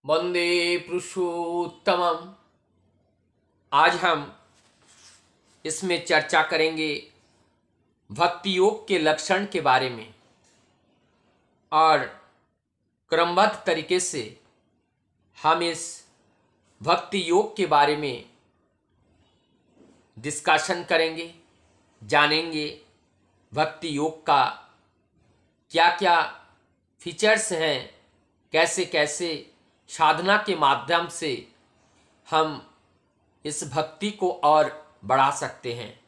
वंदे पुरुषोत्तमम। आज हम इसमें चर्चा करेंगे भक्ति योग के लक्षण के बारे में और क्रमबद्ध तरीके से हम इस भक्ति योग के बारे में डिस्कशन करेंगे, जानेंगे भक्ति योग का क्या क्या फीचर्स हैं, कैसे कैसे साधना के माध्यम से हम इस भक्ति को और बढ़ा सकते हैं।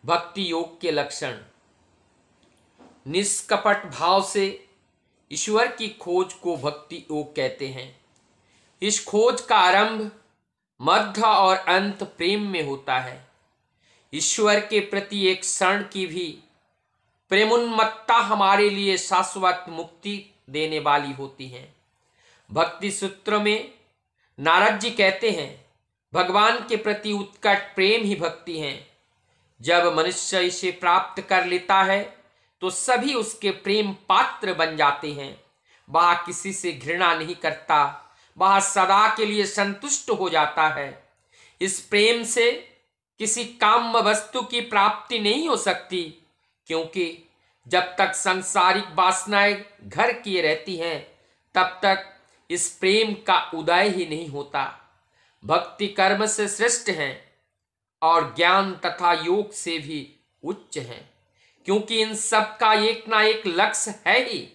भक्ति योग के लक्षण: निष्कपट भाव से ईश्वर की खोज को भक्ति योग कहते हैं। इस खोज का आरंभ, मध्य और अंत प्रेम में होता है। ईश्वर के प्रति एक क्षण की भी प्रेमोन्मत्तता हमारे लिए शाश्वत मुक्ति देने वाली होती है। भक्ति सूत्र में नारद जी कहते हैं, भगवान के प्रति उत्कट प्रेम ही भक्ति है। जब मनुष्य इसे प्राप्त कर लेता है तो सभी उसके प्रेम पात्र बन जाते हैं। वह किसी से घृणा नहीं करता, वह सदा के लिए संतुष्ट हो जाता है। इस प्रेम से किसी काम वस्तु की प्राप्ति नहीं हो सकती, क्योंकि जब तक सांसारिक वासनाएं घर किए रहती हैं तब तक इस प्रेम का उदय ही नहीं होता। भक्ति कर्म से श्रेष्ठ है और ज्ञान तथा योग से भी उच्च है, क्योंकि इन सब का एक ना एक लक्ष्य है ही।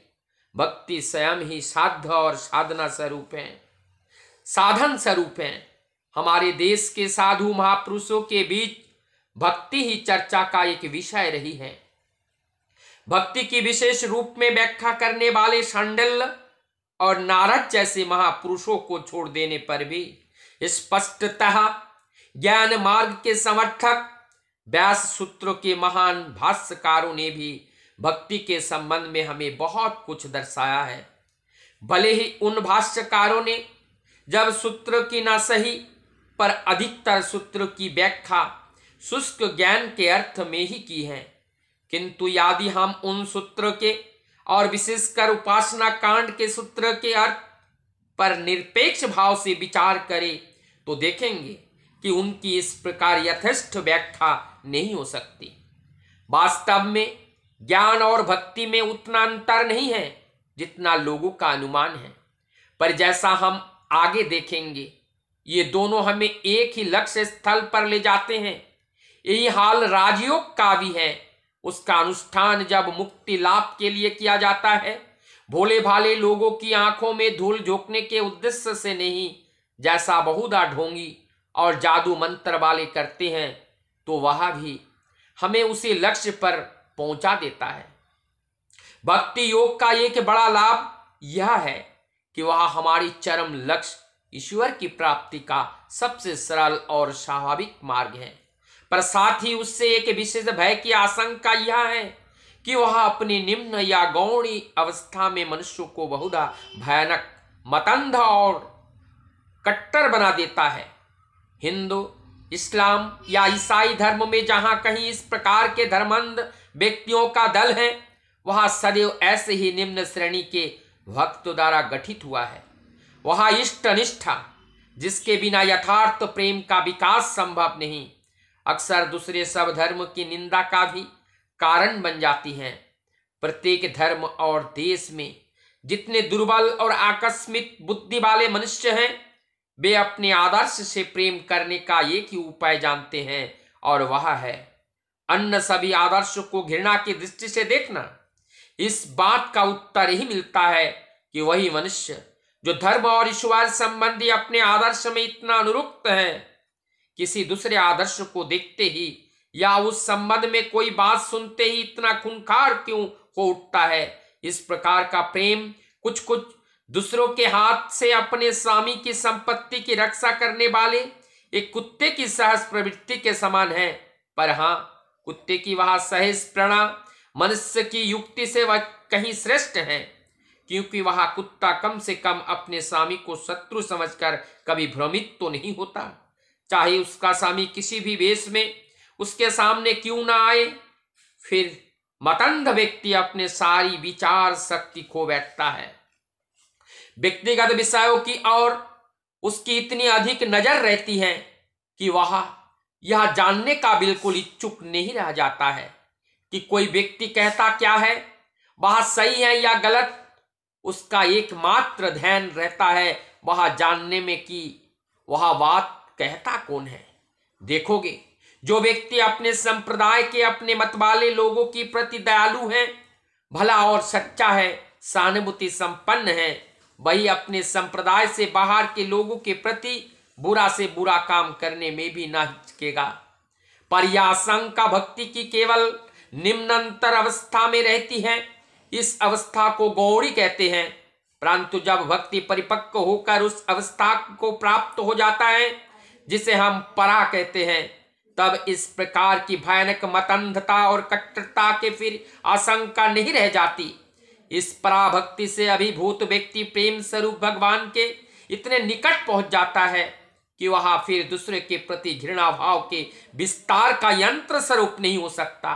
भक्ति स्वयं ही साध्य और साधना स्वरूप है, साधन स्वरूप है। हमारे देश के साधु महापुरुषों के बीच भक्ति ही चर्चा का एक विषय रही है। भक्ति की विशेष रूप में व्याख्या करने वाले शांडिल्य और नारद जैसे महापुरुषों को छोड़ देने पर भी स्पष्टतः ज्ञान मार्ग के समर्थक व्यास सूत्र के महान भाष्यकारों ने भी भक्ति के संबंध में हमें बहुत कुछ दर्शाया है। भले ही उन भाष्यकारों ने जब सूत्र की न सही पर अधिकतर सूत्र की व्याख्या शुष्क ज्ञान के अर्थ में ही की है, किंतु यदि हम उन सूत्र के और विशेषकर उपासना कांड के सूत्र के अर्थ पर निरपेक्ष भाव से विचार करें तो देखेंगे कि उनकी इस प्रकार यथेष्ट व्याख्या नहीं हो सकती। वास्तव में ज्ञान और भक्ति में उतना अंतर नहीं है जितना लोगों का अनुमान है, पर जैसा हम आगे देखेंगे ये दोनों हमें एक ही लक्ष्य स्थल पर ले जाते हैं। यही हाल राजयोग का भी है। उसका अनुष्ठान जब मुक्ति लाभ के लिए किया जाता है, भोले भाले लोगों की आंखों में धूल झोंकने के उद्देश्य से नहीं, जैसा बहुधा ढोंगी और जादू मंत्र वाले करते हैं, तो वह भी हमें उसी लक्ष्य पर पहुंचा देता है। भक्ति योग का एक बड़ा लाभ यह है कि वह हमारी चरम लक्ष्य ईश्वर की प्राप्ति का सबसे सरल और स्वाभाविक मार्ग है, पर साथ ही उससे एक विशेष भय की आशंका यह है कि वह अपनी निम्न या गौणी अवस्था में मनुष्य को बहुधा भयानक, मतंध और कट्टर बना देता है। हिंदू, इस्लाम या ईसाई धर्म में जहां कहीं इस प्रकार के धर्मांध व्यक्तियों का दल है, वह सदैव ऐसे ही निम्न श्रेणी के भक्तों द्वारा गठित हुआ है। वह इष्ट निष्ठा जिसके बिना यथार्थ प्रेम का विकास संभव नहीं, अक्सर दूसरे सब धर्म की निंदा का भी कारण बन जाती हैं। प्रत्येक धर्म और देश में जितने दुर्बल और आकस्मिक बुद्धि वाले मनुष्य हैं, वे अपने आदर्श से प्रेम करने का एक ही उपाय जानते हैं, और वह है अन्य सभी आदर्शों को घृणा की दृष्टि से देखना। इस बात का उत्तर ही मिलता है कि वही मनुष्य जो धर्म और ईश्वर संबंधी अपने आदर्श में इतना अनुरक्त है, किसी दूसरे आदर्श को देखते ही या उस संबंध में कोई बात सुनते ही इतना खूंखार क्यों हो उठता है। इस प्रकार का प्रेम कुछ कुछ दूसरों के हाथ से अपने स्वामी की संपत्ति की रक्षा करने वाले एक कुत्ते की सहज प्रवृत्ति के समान है, पर हाँ, कुत्ते की वह सहज प्रणा मनुष्य की युक्ति से वह कहीं श्रेष्ठ है, क्योंकि वह कुत्ता कम से कम अपने स्वामी को शत्रु समझकर कभी भ्रमित तो नहीं होता, चाहे उसका स्वामी किसी भी वेश में उसके सामने क्यों ना आए। फिर मतंध व्यक्ति अपने सारी विचार शक्ति खो बैठता है। व्यक्तिगत विषयों की और उसकी इतनी अधिक नजर रहती है कि वह यह जानने का बिल्कुल इच्छुक नहीं रह जाता है कि कोई व्यक्ति कहता क्या है, वह सही है या गलत। उसका एकमात्र ध्यान रहता है वह जानने में कि वह बात कहता कौन है। देखोगे, जो व्यक्ति अपने संप्रदाय के, अपने मत वाले लोगों के प्रति दयालु है, भला और सच्चा है, सहानुभूति संपन्न है, वही अपने संप्रदाय से बाहर के लोगों के प्रति बुरा से बुरा काम करने में भी ना हिचकेगा। पर यह आशंका भक्ति की केवल निम्नतर अवस्था में रहती है। इस अवस्था को गौरी कहते हैं। परंतु जब भक्ति परिपक्व होकर उस अवस्था को प्राप्त हो जाता है जिसे हम परा कहते हैं, तब इस प्रकार की भयानक मतंधता और कट्टरता के फिर आशंका नहीं रह जाती। इस पराभक्ति से अभिभूत व्यक्ति प्रेम स्वरूप भगवान के इतने निकट पहुंच जाता है कि वह फिर दूसरे के प्रति घृणा भाव के विस्तार का यंत्र स्वरूप नहीं हो सकता।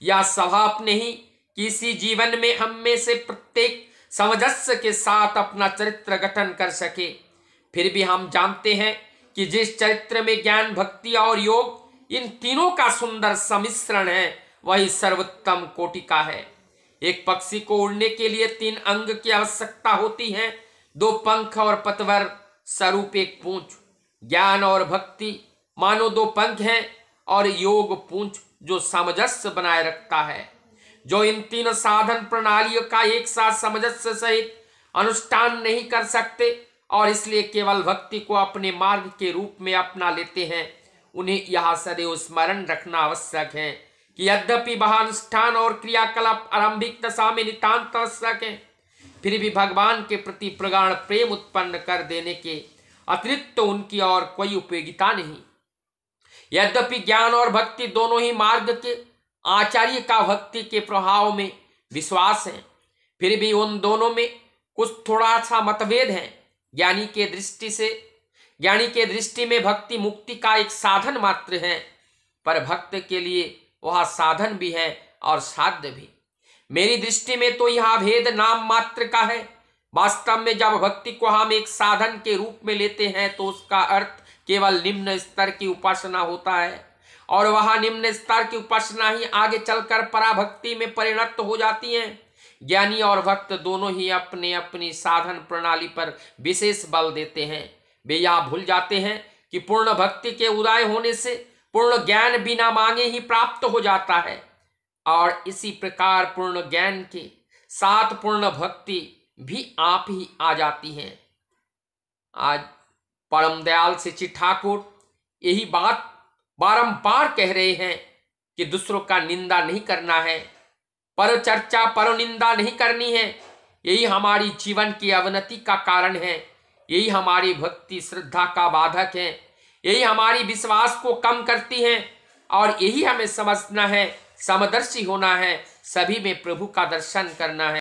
यह स्वभाव नहीं कि इसी जीवन में हम में से प्रत्येक समंजस्य के साथ अपना चरित्र गठन कर सके। फिर भी हम जानते हैं कि जिस चरित्र में ज्ञान, भक्ति और योग, इन तीनों का सुंदर सम्मिश्रण है, वही सर्वोत्तम कोटि का है। एक पक्षी को उड़ने के लिए 3 अंग की आवश्यकता होती है, 2 पंख और पतवर स्वरूप एक पूंछ। ज्ञान और भक्ति मानो 2 पंख हैं और योग पूंछ जो सामंजस्य बनाए रखता है। जो इन 3 साधन प्रणालियों का एक साथ सामंजस्य सहित अनुष्ठान नहीं कर सकते और इसलिए केवल भक्ति को अपने मार्ग के रूप में अपना लेते हैं, उन्हें यह सदैव स्मरण रखना आवश्यक है कि यद्यपि वह अनुष्ठान और क्रियाकलाप आरंभिक दशा में नितांत आवश्यक है, फिर भी भगवान के प्रति प्रगाढ़ प्रेम उत्पन्न कर देने के अतिरिक्त तो उनकी और कोई उपयोगिता नहीं। यद्यपि ज्ञान और भक्ति दोनों ही मार्ग के आचार्य का भक्ति के प्रभाव में विश्वास है, फिर भी उन दोनों में कुछ थोड़ा सा मतभेद है। ज्ञानी के दृष्टि में भक्ति मुक्ति का एक साधन मात्र है, पर भक्त के लिए वह साधन भी है और साध्य भी। मेरी दृष्टि में तो यह भेद नाम मात्र का है। वास्तव में जब भक्ति को हम एक साधन के रूप में लेते हैं तो उसका अर्थ केवल निम्न स्तर की उपासना होता है और वह निम्न स्तर की उपासना ही आगे चलकर पराभक्ति में परिणत हो जाती है। ज्ञानी और भक्त दोनों ही अपने अपनी साधन प्रणाली पर विशेष बल देते हैं। वे यह भूल जाते हैं कि पूर्ण भक्ति के उदय होने से पूर्ण ज्ञान बिना मांगे ही प्राप्त हो जाता है और इसी प्रकार पूर्ण ज्ञान के साथ पूर्ण भक्ति भी आप ही आ जाती है। आज परम दयाल श्री ठाकुर यही बात बारंबार कह रहे हैं कि दूसरों का निंदा नहीं करना है, पर चर्चा, पर निंदा नहीं करनी है। यही हमारी जीवन की अवनति का कारण है, यही हमारी भक्ति श्रद्धा का बाधक है, यही हमारी विश्वास को कम करती है और यही हमें समझना है, समदर्शी होना है, सभी में प्रभु का दर्शन करना है।